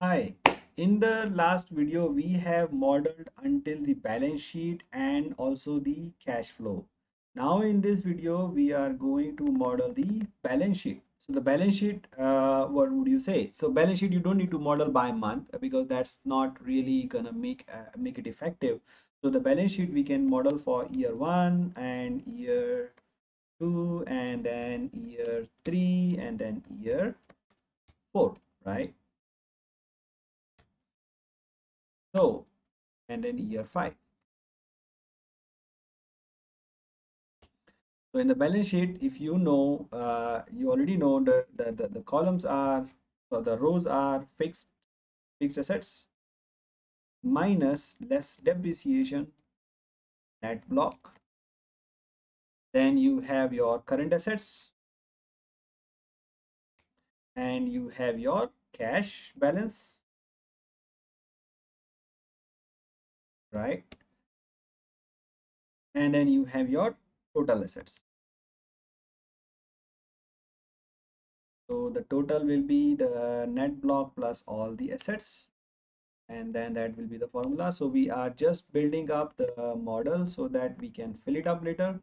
Hi, in the last video, we have modeled until the balance sheet and also the cash flow. Now in this video, we are going to model the balance sheet. So the balance sheet, what would you say? So balance sheet, you don't need to model by month because that's not really gonna make it effective. So the balance sheet we can model for year one and year two and then year three and then year four, right? So and then year five. So in the balance sheet, if you know, you already know the columns are, so the rows are fixed assets minus less depreciation net block. Then you have your current assets and you have your cash balance, right? And then you have your total assets. So the total will be the net block plus all the assets, and then that will be the formula. So we are just building up the model so that we can fill it up later.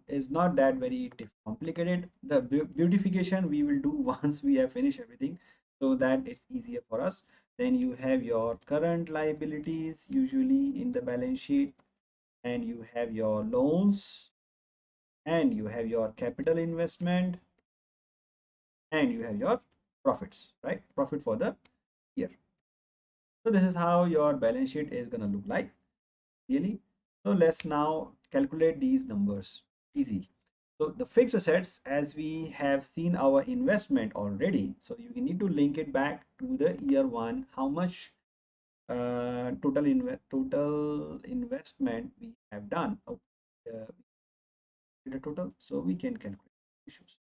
Is not that very complicated. The beautification we will do once we have finished everything so that it's easier for us. Then you have your current liabilities usually in the balance sheet, and you have your loans, and you have your capital investment, and you have your profits, right? Profit for the year. So this is how your balance sheet is going to look like really. So let's now calculate these numbers. Easy. So the fixed assets, as we have seen our investment already, so you need to link it back to the year one. How much total investment we have done? Oh, the total, so we can calculate issues.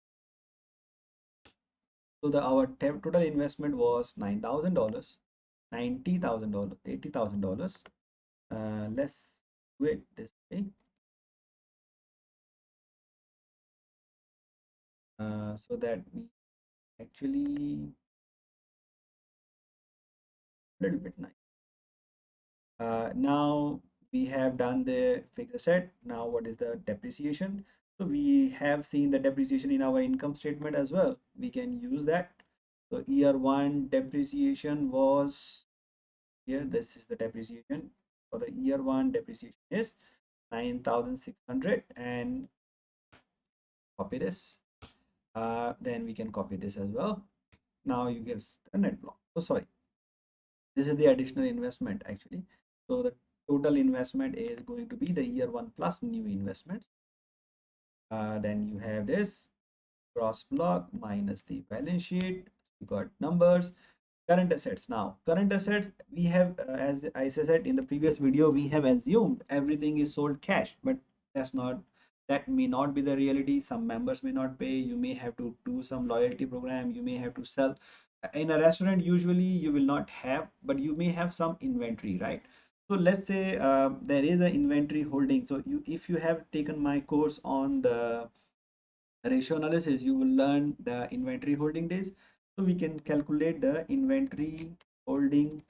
So the our total investment was $9,000, $90,000, $80,000. Let's do it this way. So that we actually a little bit nice. Now we have done the fixed asset. Now what is the depreciation? So we have seen the depreciation in our income statement as well. We can use that. So year one depreciation was here. This is the depreciation for the year one. Depreciation is 9,600, and copy this. Then we can copy this as well. Now you get the net block. Oh, sorry. This is the additional investment actually. So the total investment is going to be the year one plus new investments. Then you have this gross block minus the balance sheet. You got numbers. Current assets. Now current assets, we have as I said in the previous video, we have assumed everything is sold cash, but that's not, that may not be the reality. Some members may not pay. You may have to do some loyalty program. You may have to sell. In a restaurant usually you will not have, but you may have some inventory, right? So let's say there is an inventory holding. So you, if you have taken my course on the ratio analysis, you will learn the inventory holding days. So we can calculate the inventory holding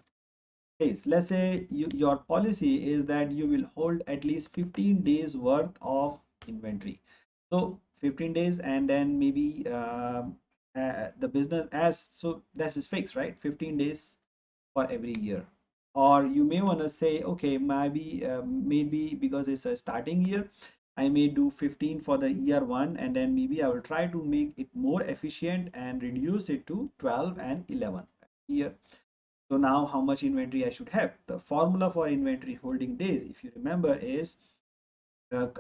days. Let's say your policy is that you will hold at least 15 days worth of inventory. So 15 days, and then maybe the business as, so that is fixed, right? 15 days for every year. Or you may want to say, okay, maybe because it's a starting year, I may do 15 for the year one, and then maybe I will try to make it more efficient and reduce it to 12 and 11 year. So now how much inventory I should have? The formula for inventory holding days, if you remember, is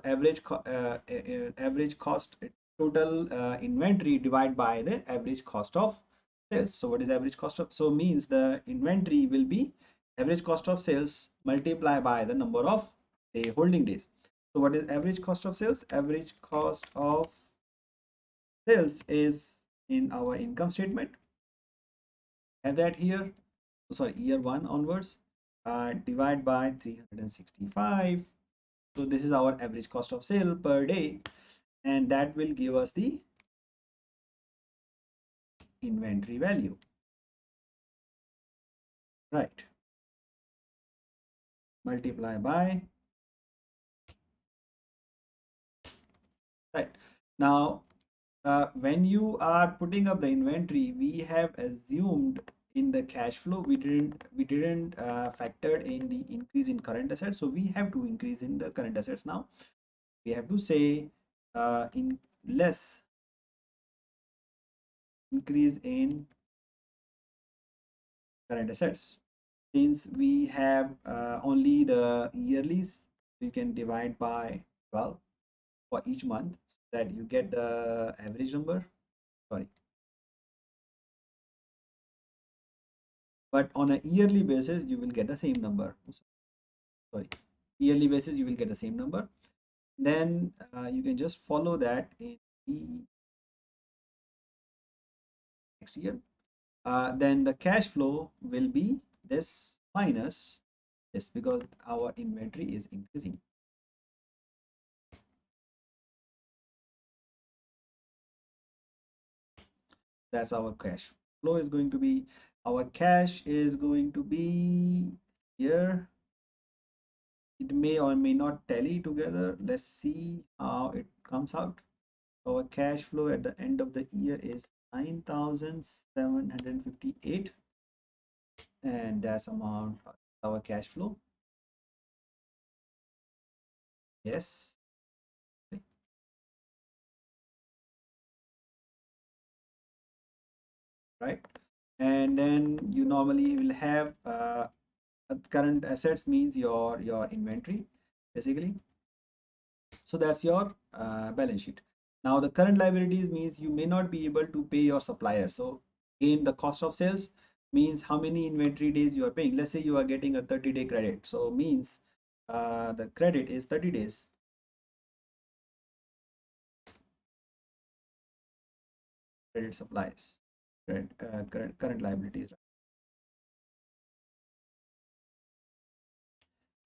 average cost total inventory divided by the average cost of sales. So what is average cost of, so means the inventory will be average cost of sales multiplied by the number of day holding days. So what is average cost of sales? Average cost of sales is in our income statement, have that here. Sorry, year one onwards, divide by 365. So this is our average cost of sale per day, and that will give us the inventory value. right? Multiply by, right? Now, when you are putting up the inventory, we have assumed in the cash flow, we didn't factor in the increase in current assets. So we have to increase in the current assets now. We have to say in less increase in current assets. Since we have only the yearlies, we can divide by 12 for each month so that you get the average number. Sorry, but on a yearly basis, you will get the same number. Sorry, yearly basis, you will get the same number. Then you can just follow that in the next year. Then the cash flow will be this minus this because our inventory is increasing. That's our cash flow is going to be. Our cash is going to be here. It may or may not tally together. Let's see how it comes out. Our cash flow at the end of the year is 9,758, and that's amount our cash flow. Yes, right. And then you normally will have current assets means your inventory basically. So that's your balance sheet. Now the current liabilities means you may not be able to pay your supplier. So again, the cost of sales means how many inventory days you are paying. Let's say you are getting a 30-day credit. So means the credit is 30 days credit supplies, current liabilities.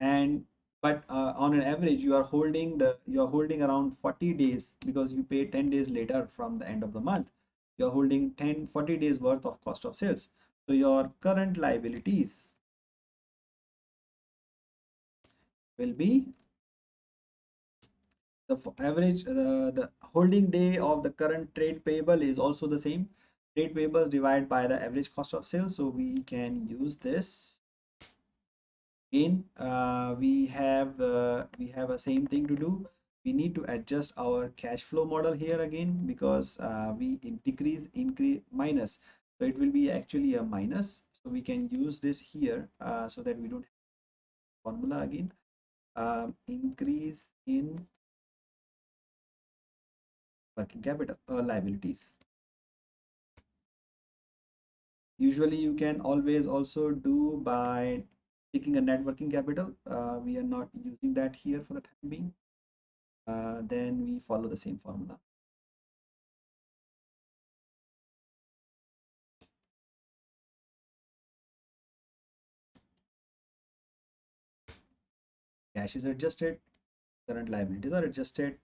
And but on an average you are holding around 40 days because you pay 10 days later from the end of the month. You're holding 40 days worth of cost of sales. So your current liabilities will be average, the holding day of the current trade payable is also the same. Trade payables divided by the average cost of sales. So we can use this. Again, we have a same thing to do. We need to adjust our cash flow model here again because we decrease increase minus, so it will be actually a minus. So we can use this here so that we don't have formula again. Increase in working capital liabilities. Usually, you can always also do by taking a net working capital. We are not using that here for the time being. Then we follow the same formula. Cash is adjusted, current liabilities are adjusted.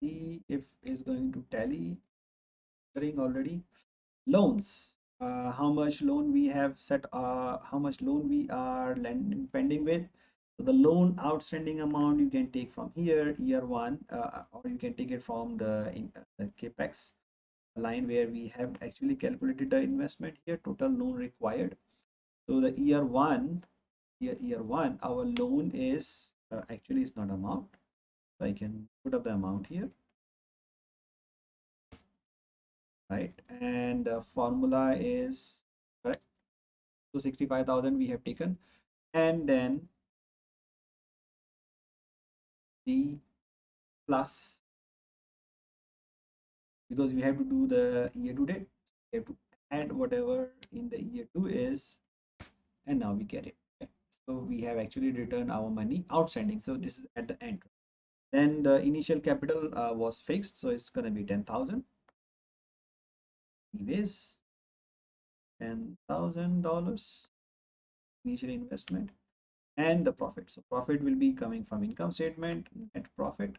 See if is going to tally already. Loans. How much loan we have set? How much loan we are lending pending with? So the loan outstanding amount you can take from here, year one, or you can take it from the capex line where we have actually calculated the investment here, total loan required. So the year one, our loan is actually it's not amount. So I can put up the amount here, right? And the formula is correct. So 65,000 we have taken, and then the plus because we have to do the year to date. We have to add whatever in the year two is, and now we get it. Okay. So we have actually returned our money outstanding. So this is at the end. Then the initial capital was fixed, so it's gonna be 10,000. Anyways, $10,000 initial investment and the profit. So profit will be coming from income statement, net profit.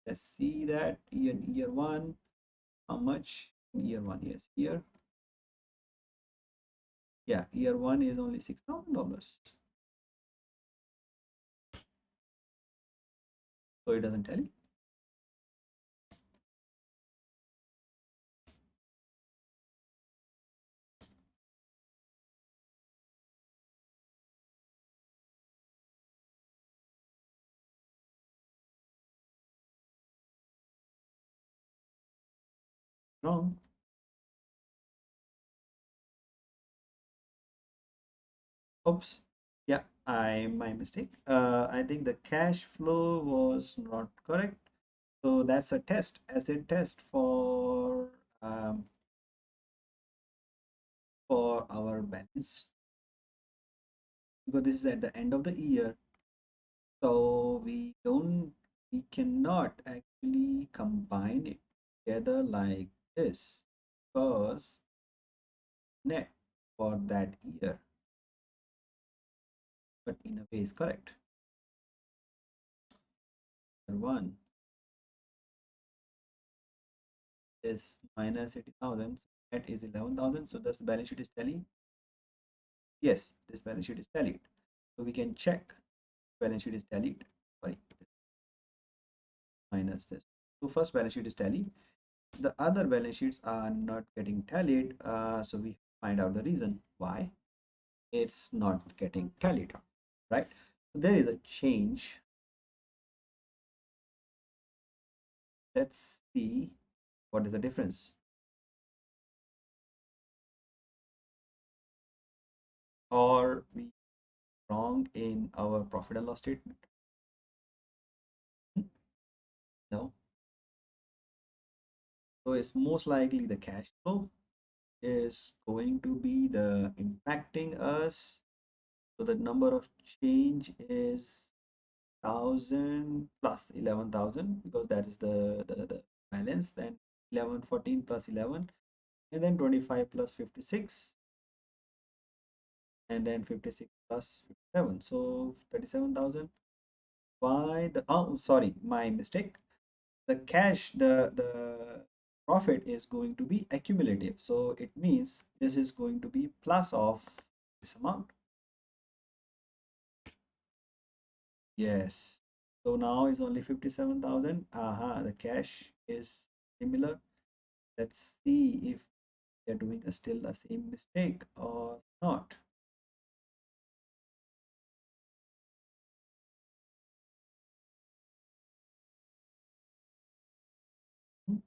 Let's see that year one, how much year one? Yes, here Yeah, year one is only $6,000. So it doesn't tell you. Wrong. Oops. Yeah, my mistake. I think the cash flow was not correct. So that's a test, acid test for our balance, because this is at the end of the year. So we cannot actually combine it together like this, because net for that year, but in a way is correct. Year one is minus 80,000, net is 11,000. So does the balance sheet is tallying? Yes, this balance sheet is tallied. So we can check balance sheet is tallied. Sorry, minus this. So first balance sheet is tallied. The other balance sheets are not getting tallied. So we find out the reason why it's not getting tallied, right? So there is a change. Let's see what is the difference, or we wrong in our profit and loss statement. Hmm, no, so it's most likely the cash flow is going to be the impacting us. So the number of change is 1,000 plus 11,000, because that is the balance. Then 11 14 plus 11, and then 25 plus 56, and then 56 plus 57. So 37,000. Why the, oh, sorry, my mistake. The cash, the profit is going to be accumulative. So it means this is going to be plus of this amount. Yes. So now is only 57,000. The cash is similar. Let's see if they're doing still the same mistake or not. Hmm,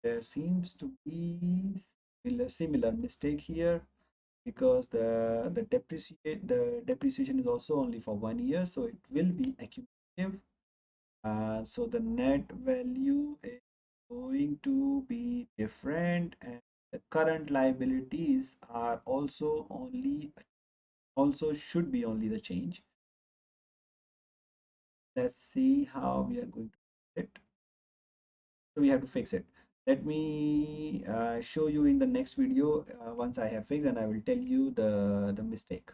there seems to be similar mistake here, because the depreciation is also only for 1 year, so it will be accumulative. So the net value is going to be different, and the current liabilities are also should be only the change. Let's see how we are going to fix it. So we have to fix it. Let me show you in the next video once I have fixed, and I will tell you the mistake.